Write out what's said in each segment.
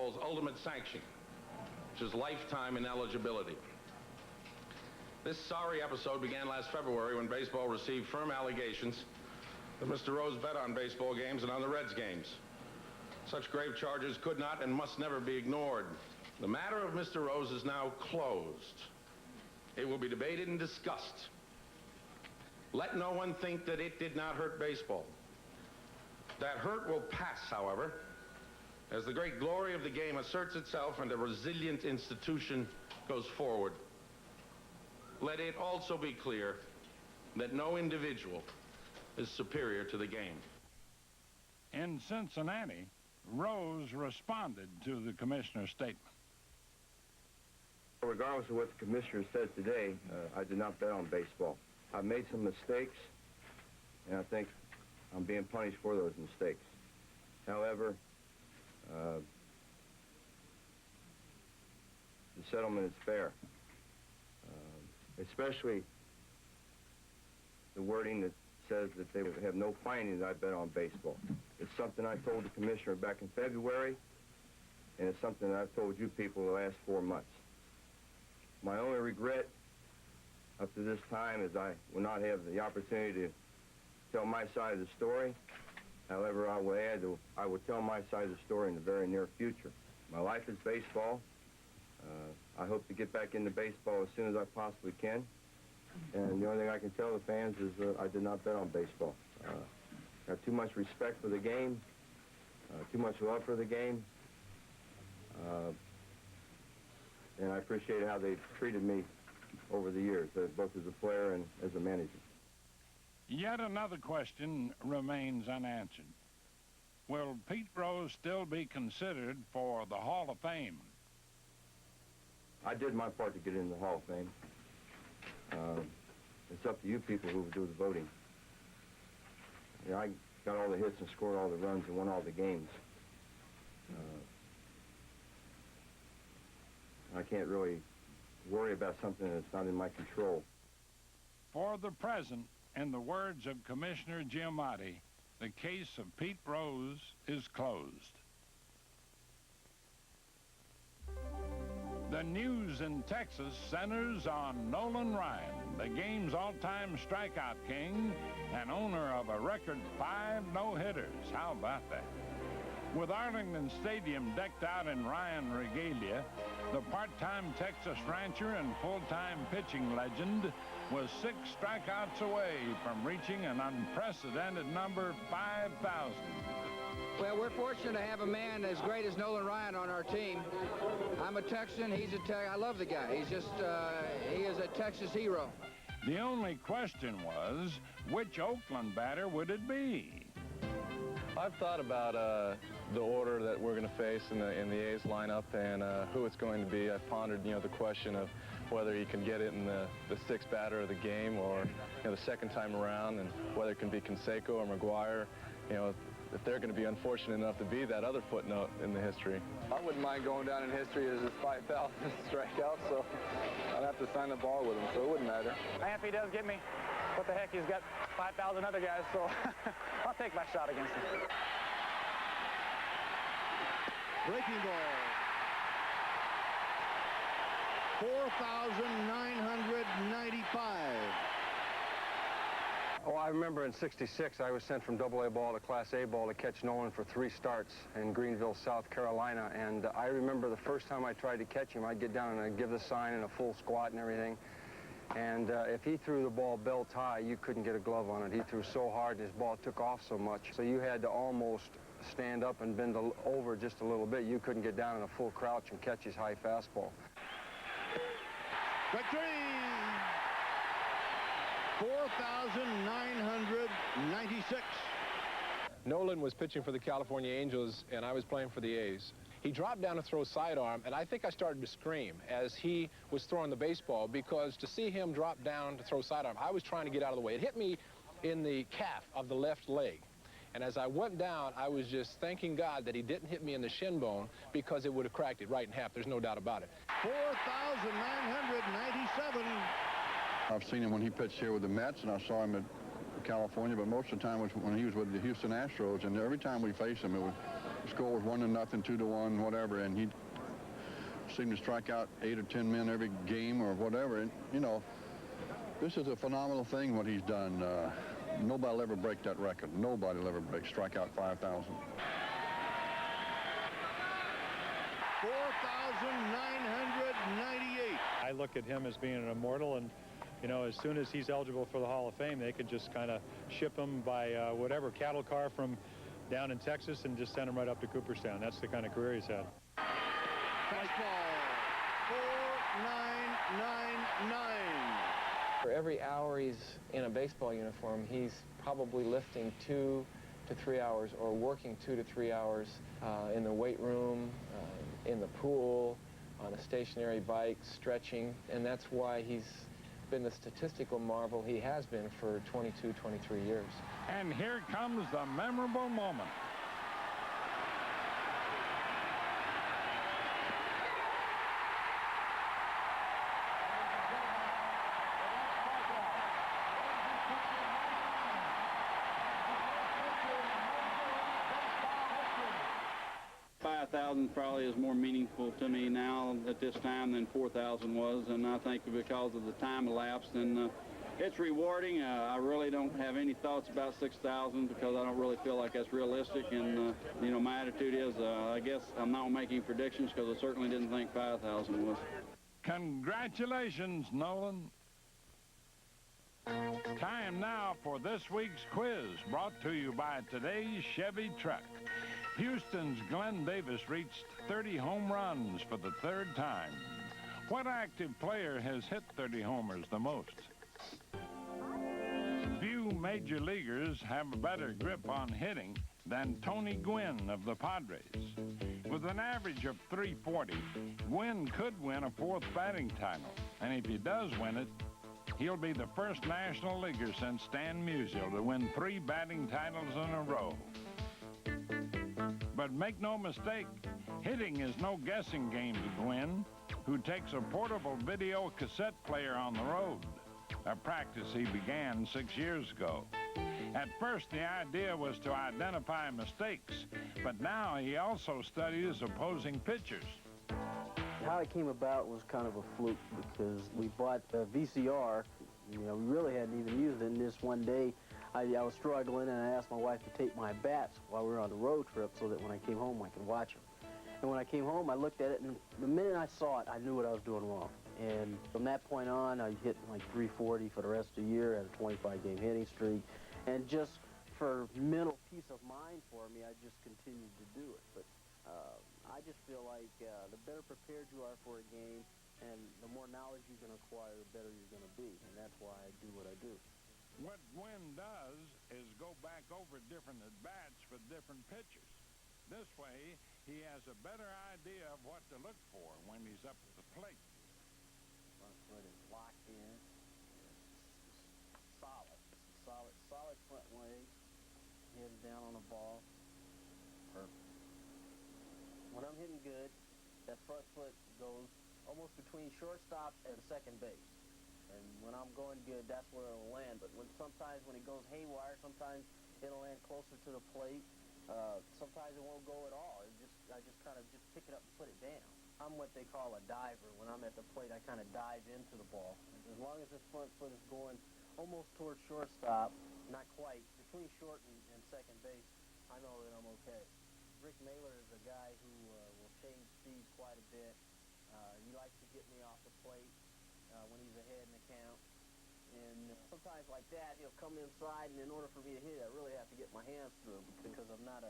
baseball's ultimate sanction, which is lifetime ineligibility. This sorry episode began last February when baseball received firm allegations that Mr. Rose bet on baseball games and on the Reds games. Such grave charges could not and must never be ignored. The matter of Mr. Rose is now closed. It will be debated and discussed. Let no one think that it did not hurt baseball. That hurt will pass, however, as the great glory of the game asserts itself and a resilient institution goes forward. Let it also be clear that no individual is superior to the game. In Cincinnati, Rose responded to the commissioner's statement. Regardless of what the commissioner said today, I did not bet on baseball. I've made some mistakes, and I think I'm being punished for those mistakes. However, the settlement is fair, especially the wording that says that they would have no finding that I bet on baseball. It's something I told the commissioner back in February, and it's something that I've told you people the last 4 months. My only regret up to this time is I will not have the opportunity to tell my side of the story. However, I will add that I will tell my side of the story in the very near future. My life is baseball. I hope to get back into baseball as soon as I possibly can. And the only thing I can tell the fans is I did not bet on baseball. Got too much respect for the game, too much love for the game. And I appreciate how they've treated me over the years, both as a player and as a manager. Yet another question remains unanswered. Will Pete Rose still be considered for the Hall of Fame? I did my part to get into the Hall of Fame. It's up to you people who do the voting. You know, I got all the hits and scored all the runs and won all the games. I can't really worry about something that's not in my control. For the present, in the words of Commissioner Giamatti, the case of Pete Rose is closed. The news in Texas centers on Nolan Ryan, the game's all-time strikeout king and owner of a record 5 no-hitters. How about that? With Arlington Stadium decked out in Ryan regalia, the part-time Texas rancher and full-time pitching legend was 6 strikeouts away from reaching an unprecedented number 5,000. Well, we're fortunate to have a man as great as Nolan Ryan on our team. I'm a Texan. He's a Texan. I love the guy. He's just, he is a Texas hero. The only question was, which Oakland batter would it be? I've thought about the order that we're going to face in the A's lineup and who it's going to be. I've pondered, the question of whether he can get it in the 6th batter of the game or, the second time around, and whether it can be Canseco or McGuire. If they're going to be unfortunate enough to be that other footnote in the history. I wouldn't mind going down in history as his 5,000th strikeout, so I'd have to sign the ball with him, so it wouldn't matter. And if he does get me, what the heck, he's got 5,000 other guys, so I'll take my shot against him. Breaking ball. 4,995. Oh, I remember in '66, I was sent from AA ball to Class A ball to catch Nolan for 3 starts in Greenville, South Carolina. And I remember the first time I tried to catch him, I'd get down and I'd give the sign and a full squat and everything. And if he threw the ball belt high, you couldn't get a glove on it. He threw so hard and his ball took off so much. So you had to almost stand up and bend over just a little bit. You couldn't get down in a full crouch and catch his high fastball. Victory! 4,996. Nolan was pitching for the California Angels, and I was playing for the A's. He dropped down to throw sidearm, and I think I started to scream as he was throwing the baseball, because to see him drop down to throw sidearm, I was trying to get out of the way. It hit me in the calf of the left leg. And as I went down, I was just thanking God that he didn't hit me in the shin bone, because it would have cracked it right in half. There's no doubt about it. 4,997. I've seen him when he pitched here with the Mets, and I saw him at California, but most of the time was when he was with the Houston Astros, and every time we faced him, The score was 1-0, 2-1, whatever, and he seemed to strike out 8 or 10 men every game or whatever. And, you know, this is a phenomenal thing what he's done. Nobody will ever break that record. Nobody will ever strike out 5,000. 4,998. I look at him as being an immortal, and you know, as soon as he's eligible for the Hall of Fame, they could just kind of ship him by whatever cattle car from down in Texas and just send him right up to Cooperstown. That's the kind of career he's had. Fastball, 4,999. For every hour he's in a baseball uniform, he's probably lifting 2 to 3 hours or working 2 to 3 hours in the weight room, in the pool, on a stationary bike, stretching, and that's why he's been the statistical marvel he has been for 22, 23 years. And here comes the memorable moment. $5,000 probably is more meaningful to me now at this time than 4,000 was, and I think because of the time elapsed, and it's rewarding. I really don't have any thoughts about 6,000 because I don't really feel like that's realistic, and you know, my attitude is I guess I'm not making predictions because I certainly didn't think 5,000 was. Congratulations, Nolan. Time now for this week's quiz, brought to you by today's Chevy truck. Houston's Glenn Davis reached 30 home runs for the 3rd time. What active player has hit 30 homers the most? Few major leaguers have a better grip on hitting than Tony Gwynn of the Padres. With an average of .340, Gwynn could win a 4th batting title. And if he does win it, he'll be the first National Leaguer since Stan Musial to win 3 batting titles in a row. But make no mistake, hitting is no guessing game to Gwynn, who takes a portable video cassette player on the road, a practice he began 6 years ago. At first, the idea was to identify mistakes, but now he also studies opposing pitchers. How it came about was kind of a fluke because we bought a VCR. You know, we really hadn't even used it, and this one day, I was struggling, and I asked my wife to tape my bats while we were on the road trip so that when I came home, I could watch them. And when I came home, I looked at it, and the minute I saw it, I knew what I was doing wrong. And from that point on, I hit like .340 for the rest of the year, had a 25-game hitting streak. And just for mental peace of mind for me, I just continued to do it. But I just feel like the better prepared you are for a game and the more knowledge you can acquire, the better you're going to be. And that's why I do what I do. What Gwynn does is go back over different at-bats for different pitchers. This way, he has a better idea of what to look for when he's up at the plate. Front foot is locked in. Solid front leg. Head down on the ball. Perfect. When I'm hitting good, that front foot goes almost between shortstop and second base. And when I'm going good, that's where it'll land. But sometimes when it goes haywire, sometimes it'll land closer to the plate. Sometimes it won't go at all. I just kind of just pick it up and put it down. I'm what they call a diver. When I'm at the plate, I kind of dive into the ball. As long as this front foot is going almost towards shortstop, not quite, between short and second base, I know that I'm okay. Rick Mailer is a guy who will change speeds quite a bit. He likes to get me off the plate when he's ahead in the count. And sometimes like that, he'll come inside, and in order for me to hit it, I really have to get my hands through because I'm not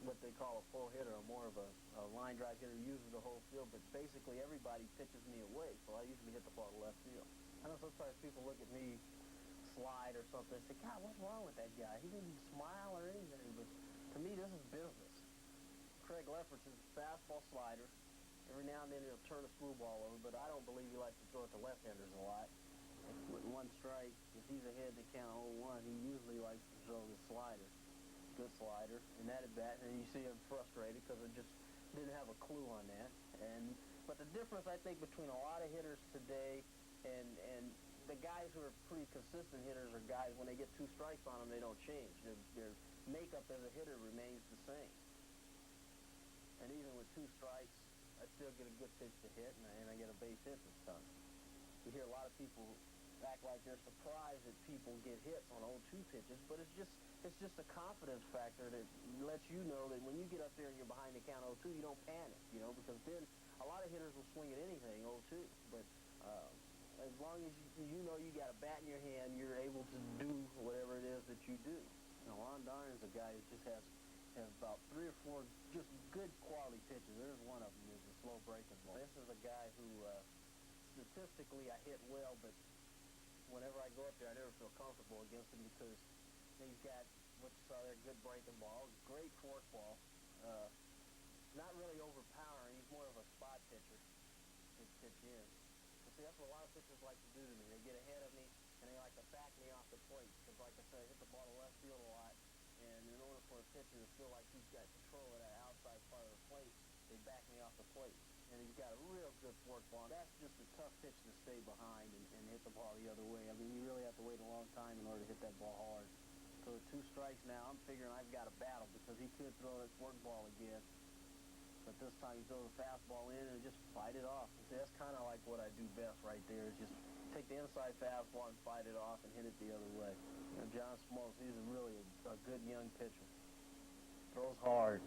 what they call a full hitter. I'm more of a line drive hitter who uses the whole field, but basically everybody pitches me away, so I usually hit the ball to left field. I know sometimes people look at me slide or something and say, God, what's wrong with that guy? He didn't smile or anything, but to me, this is business. Craig Lefferts is a fastball slider. Every now and then he'll turn a screwball over, but I don't believe he likes to throw it to left-handers a lot. With one strike, if he's ahead in the count 0-1, he usually likes to throw the slider. Good slider. And that at bat, and you see him frustrated because I just didn't have a clue on that. But the difference, I think, between a lot of hitters today and the guys who are pretty consistent hitters are guys, when they get 2 strikes on them, they don't change. Their makeup as a hitter remains the same. And even with 2 strikes, I still get a good pitch to hit, and I get a base hit this time. You hear a lot of people act like they're surprised that people get hits on 0-2 pitches, but it's just a confidence factor that lets you know that when you get up there and you're behind the count 0-2, you don't panic, because then a lot of hitters will swing at anything 0-2. But as long as you know you got a bat in your hand, you're able to do whatever it is that you do. Ron Darden's a guy who just has about 3 or 4 just good quality pitches. There's one of them is a slow breaking ball. This is a guy who statistically I hit well, but whenever I go up there, I never feel comfortable against him because he's got what you saw there, good breaking ball, great fork ball, not really overpowering. He's more of a spot pitcher. His pitch in. See, that's what a lot of pitchers like to do to me. They get ahead of me, and they like to back me off the plate. Because, like I said, I hit the ball to left field a lot, and in order for a pitcher to feel like he's got control of that outside part of the plate, they back me off the plate. And he's got a real good fork ball. That's just a tough pitch to stay behind and hit the ball the other way. I mean, you really have to wait a long time in order to hit that ball hard. So with 2 strikes now, I'm figuring I've got a battle because he could throw that fork ball again. But this time he throws a fastball in and just fight it off. See, that's kind of like what I do best right there is just take the inside fastball and fight it off and hit it the other way. John Smoltz, he's really a good young pitcher. Throws hard.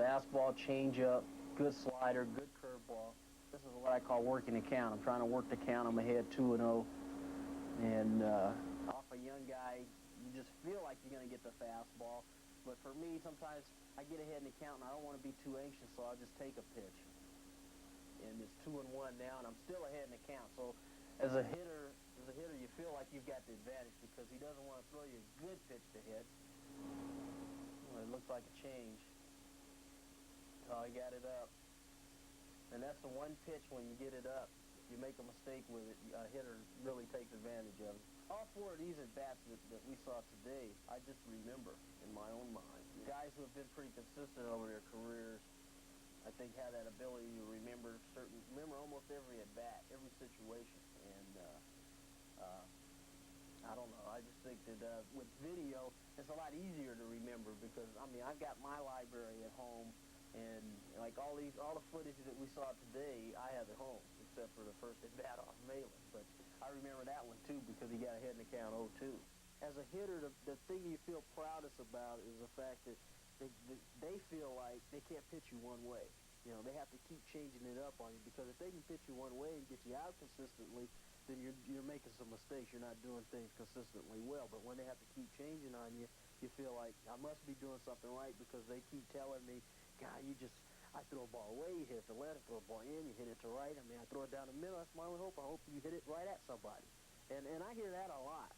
Fastball, changeup, good slider, good curveball. This is what I call working the count. I'm trying to work the count. I'm ahead 2-0. And off a young guy, you just feel like you're going to get the fastball. But for me, sometimes I get ahead in the count and I don't want to be too anxious, so I'll just take a pitch. And it's 2-1 now, and I'm still ahead in the count. So as a hitter, you feel like you've got the advantage because he doesn't want to throw you a good pitch to hit. Well, it looks like a change. Oh, he got it up. And that's the one pitch when you get it up. If you make a mistake with it, a hitter really takes advantage of it. All 4 of these at-bats that we saw today, I just remember in my own mind. Guys who have been pretty consistent over their careers, I think have that ability to remember almost every at-bat, every situation. And I don't know, I just think that with video, it's a lot easier to remember because, I mean, I've got my library at home, and like all the footage that we saw today, I have at home, except for the first at-bat off Malin. But I remember that one, too, because he got ahead in the count 0-2. As a hitter, the thing you feel proudest about is the fact that they feel like they can't pitch you one way. They have to keep changing it up on you because if they can pitch you one way and get you out consistently, then you're making some mistakes. You're not doing things consistently well. But when they have to keep changing on you, you feel like I must be doing something right because they keep telling me, God, I throw a ball away, you hit it to left, I throw a ball in, you hit it to right. I mean, I throw it down the middle, that's my only hope. I hope you hit it right at somebody. And I hear that a lot.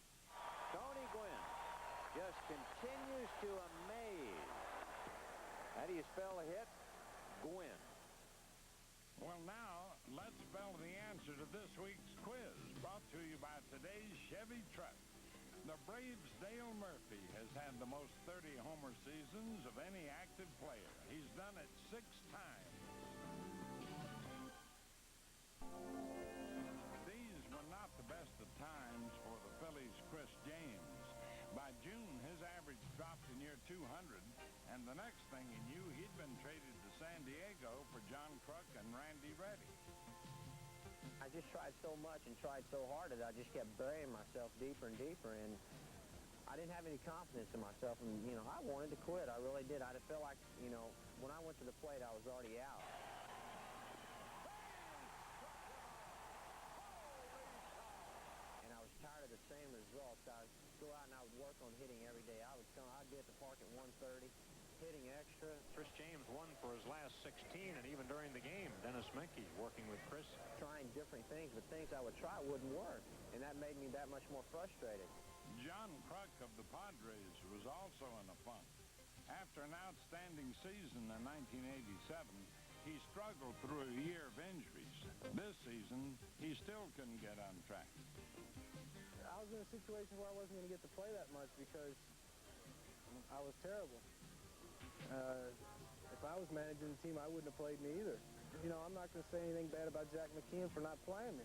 Tony Gwynn just continues to amaze. How do you spell a hit? Gwynn. Well, now, let's spell the answer to this week's quiz, brought to you by today's Chevy truck. The Braves' Dale Murphy has had the most 30-homer seasons of any active player. He's done it 6 times. These were not the best of times for the Phillies' Chris James. By June, his average dropped to near 200, and the next thing he knew, he'd been traded to San Diego for John Kruk and Randy Reddy. I just tried so much and tried so hard that I just kept burying myself deeper and deeper, and I didn't have any confidence in myself, and, I wanted to quit. I really did. I felt like, when I went to the plate, I was already out. And I was tired of the same results. I'd go out and I would work on hitting every day. I'd be at the park at 1:30, hitting extra. Chris James won for his last 16, and even during the game, Dennis Menke working with Chris. Trying different things, but things I would try wouldn't work, and that made me that much more frustrated. John Kruk of the Padres was also in a funk. After an outstanding season in 1987, he struggled through a year of injuries. This season, he still couldn't get on track. I was in a situation where I wasn't going to get to play that much because I was terrible. If I was managing the team, I wouldn't have played me either. I'm not going to say anything bad about Jack McKeon for not playing me.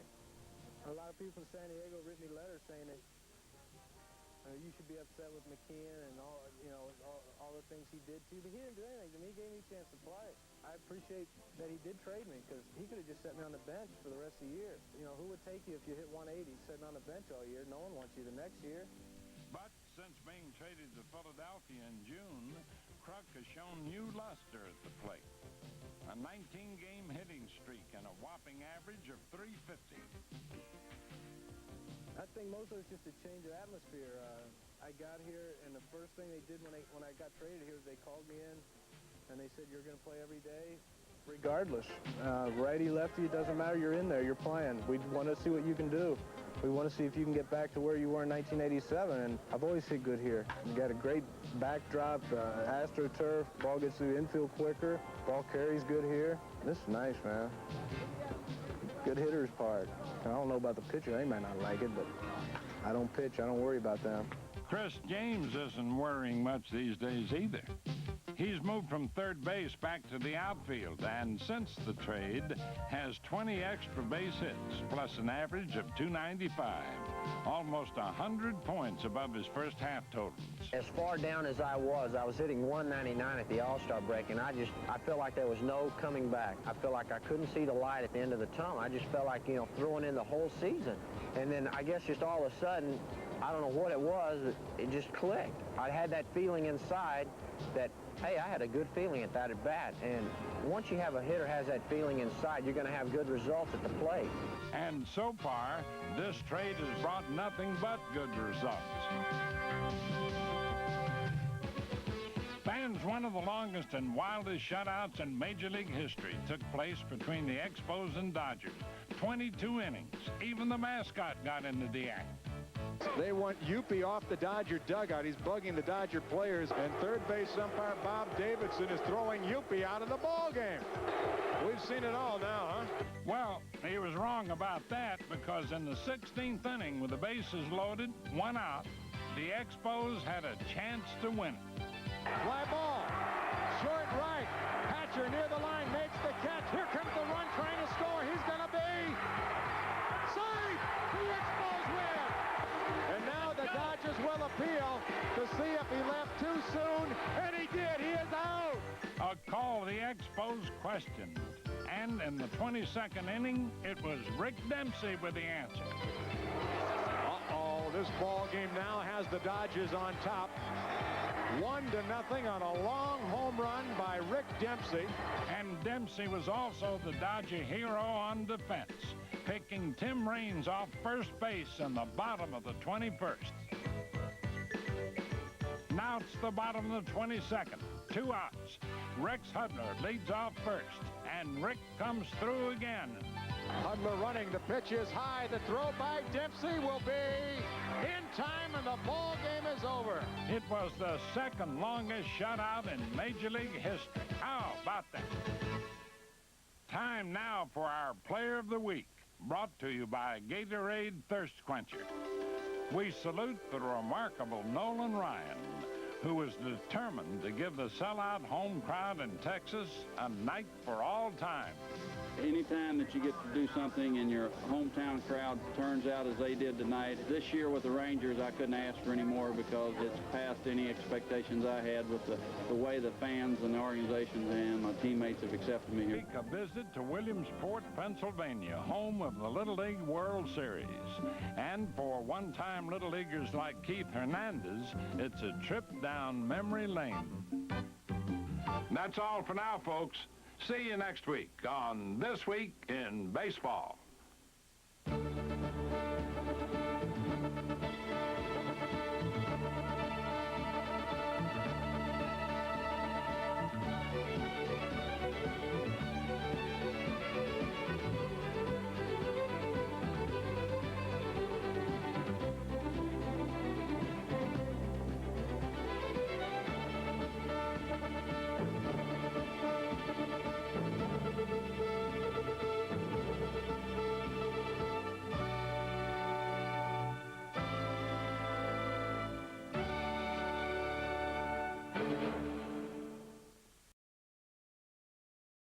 A lot of people from San Diego written me letters saying that you should be upset with McKeon and all the things he did to you. But he didn't do anything to me. He gave me a chance to play. I appreciate that he did trade me because he could have just set me on the bench for the rest of the year. You know, who would take you if you hit 180 sitting on the bench all year? No one wants you the next year. But since being traded to Philadelphia in June, Kruk has shown new luster at the plate. A 19-game hitting streak and a whopping average of .350. I think most of it's just a change of atmosphere. I got here, and the first thing they did when I got traded here is they called me in, and they said, you're going to play every day, regardless. Righty, lefty, it doesn't matter. You're in there. You're playing. We want to see what you can do. We want to see if you can get back to where you were in 1987, and I've always hit good here. You got a great backdrop, AstroTurf, ball gets through the infield quicker, ball carries good here. This is nice, man. Good hitter's park. I don't know about the pitcher. They might not like it, but I don't pitch. I don't worry about them. Chris James isn't worrying much these days either. He's moved from third base back to the outfield, and since the trade, has 20 extra base hits, plus an average of .295. Almost 100 points above his first half totals. As far down as I was hitting 199 at the All-Star break, and I felt like there was no coming back. I felt like I couldn't see the light at the end of the tunnel. I just felt like, throwing in the whole season. And then I guess just all of a sudden, I don't know what it was, it just clicked. I had that feeling inside that, hey, I had a good feeling at that at bat. And once you have a hitter has that feeling inside, you're going to have good results at the plate. And so far, this trade has brought nothing but good results. Fans, one of the longest and wildest shutouts in Major League history took place between the Expos and Dodgers. 22 innings. Even the mascot got into the act. They want Youppi off the Dodger dugout. He's bugging the Dodger players, and third base umpire Bob Davidson is throwing Youppi out of the ball game. We've seen it all now, huh? Well, he was wrong about that, because in the 16th inning, with the bases loaded, 1 out, the Expos had a chance to win it. Fly ball, short right. Hatcher near the line makes the catch. Here comes the run trying to score. He's going to be safe. The Expos win. And now the Dodgers will appeal to see if he left too soon, and he did. He is out. A call the Expos questioned, and in the 22nd inning, it was Rick Dempsey with the answer. Uh-oh, this ball game now has the Dodgers on top. 1-0 on a long home run by Rick Dempsey. And Dempsey was also the Dodger hero on defense, picking Tim Raines off first base in the bottom of the 21st. Now it's the bottom of the 22nd. 2 outs. Rex Hudler leads off first, and Rick comes through again. Hudler running. The pitch is high. The throw by Dempsey will be in time, and the ball game is over. It was the second longest shutout in Major League history. How about that? Time now for our Player of the Week, brought to you by Gatorade Thirst Quencher. We salute the remarkable Nolan Ryan, who was determined to give the sellout home crowd in Texas a night for all time. Anytime that you get to do something and your hometown crowd turns out as they did tonight, this year with the Rangers, I couldn't ask for any more, because it's past any expectations I had with the way the fans and the organizations and my teammates have accepted me here. Take a visit to Williamsport, Pennsylvania, home of the Little League World Series. And for one-time Little Leaguers like Keith Hernandez, it's a trip down memory lane. That's all for now, folks. See you next week on This Week in Baseball.